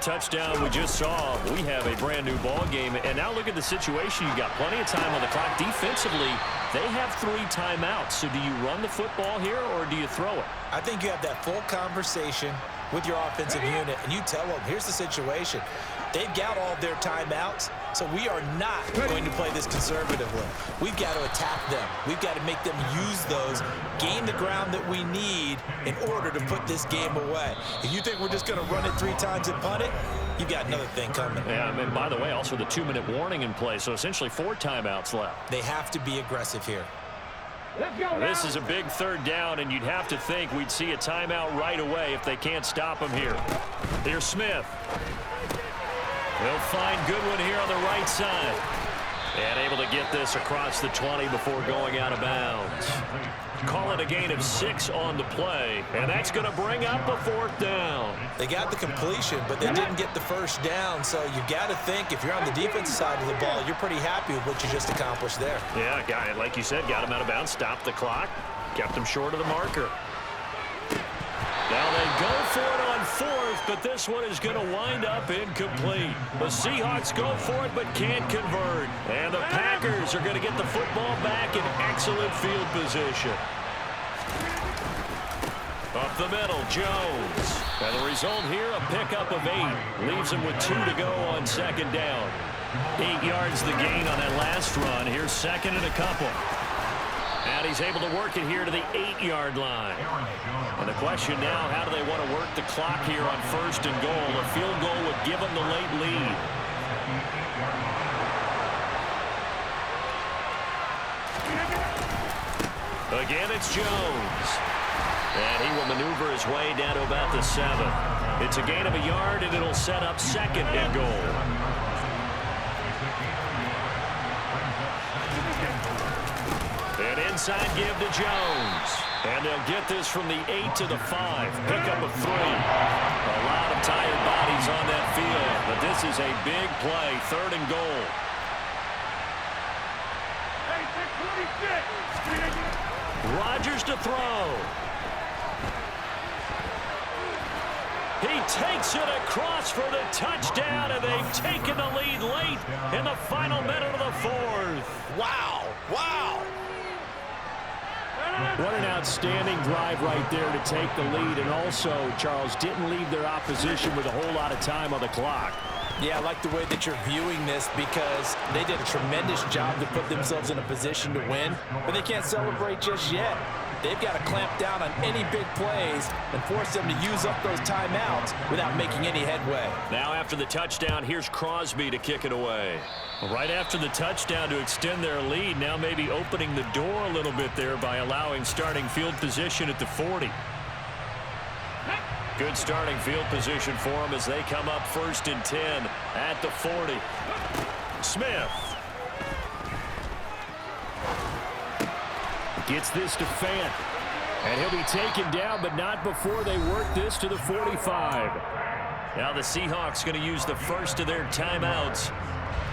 Touchdown we just saw. We have a brand new ball game, and now look at the situation. You got plenty of time on the clock. Defensively, they have 3 timeouts. So do you run the football here or do you throw it? I think you have that full conversation with your offensive unit, and you tell them, here's the situation. They've got all of their timeouts, so we are not going to play this conservatively. We've got to attack them. We've got to make them use those, gain the ground that we need in order to put this game away. If you think we're just going to run it 3 times and punt it, you've got another thing coming. Yeah, and by the way, also the 2-minute warning in play, so essentially 4 timeouts left. They have to be aggressive here. This is a big 3rd down, and you'd have to think we'd see a timeout right away if they can't stop him here. Here's Smith. They'll find Goodwin here on the right side. And able to get this across the 20 before going out of bounds. Call it a gain of 6 on the play, and that's going to bring up a 4th down. They got the completion, but they didn't get the 1st down, so you got to think if you're on the defensive side of the ball, you're pretty happy with what you just accomplished there. Yeah, got it. Like you said, got him out of bounds, stopped the clock, kept him short of the marker. Now they go for it on 4th, but this one is going to wind up incomplete. The Seahawks go for it, but can't convert. And the Packers are going to get the football back in excellent field position. Up the middle, Jones. And the result here, a pickup of 8. Leaves him with 2 to go on 2nd down. 8 yards the gain on that last run. Here's 2nd and a couple. And he's able to work it here to the 8-yard line. And the question now, how do they want to work the clock here on 1st and goal? A field goal would give them the late lead. Again, it's Jones. And he will maneuver his way down to about the 7. It's a gain of a yard, and it'll set up 2nd and goal. An inside give to Jones. And they'll get this from the 8 to the 5. Pickup of 3. A lot of tired bodies on that field. But this is a big play. 3rd and goal. Rodgers to throw. He takes it across for the touchdown, and they've taken the lead late in the final minute of the 4th. Wow. Wow. What an outstanding drive right there to take the lead, and also, Charles, didn't leave their opposition with a whole lot of time on the clock. Yeah, I like the way that you're viewing this because they did a tremendous job to put themselves in a position to win, but they can't celebrate just yet. They've got to clamp down on any big plays and force them to use up those timeouts without making any headway. Now after the touchdown, here's Crosby to kick it away. Right after the touchdown to extend their lead, now maybe opening the door a little bit there by allowing starting field position at the 40. Good starting field position for them as they come up 1st and 10 at the 40. Smith. Gets this to Fant. And he'll be taken down, but not before they work this to the 45. Now the Seahawks going to use the first of their timeouts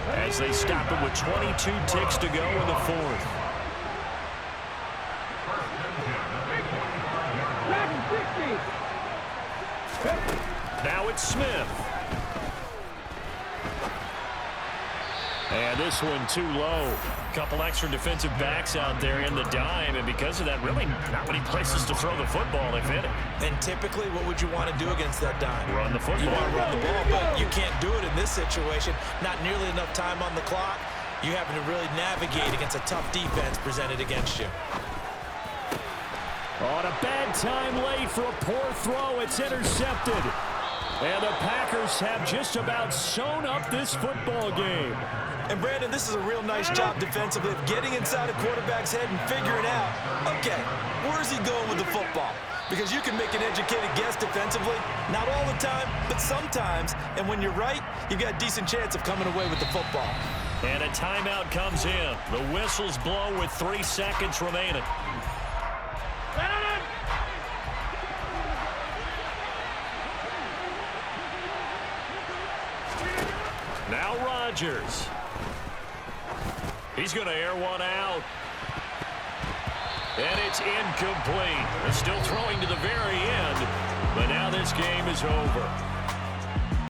as they stop him with 22 ticks to go in the 4th. Now it's Smith. And this one too low. Couple extra defensive backs out there in the dime, and because of that, really not many places to throw the football if hit it. And typically, what would you want to do against that dime? Run the football. You want to run the ball, but you can't do it in this situation. Not nearly enough time on the clock. You having to really navigate against a tough defense presented against you. On a bad time late for a poor throw, it's intercepted. And the Packers have just about sewn up this football game. And, Brandon, this is a real nice job defensively of getting inside a quarterback's head and figuring out, okay, where's he going with the football? Because you can make an educated guess defensively, not all the time, but sometimes. And when you're right, you've got a decent chance of coming away with the football. And a timeout comes in. The whistles blow with 3 seconds remaining. Now Rodgers. He's going to air one out. And it's incomplete. They're still throwing to the very end, but now this game is over.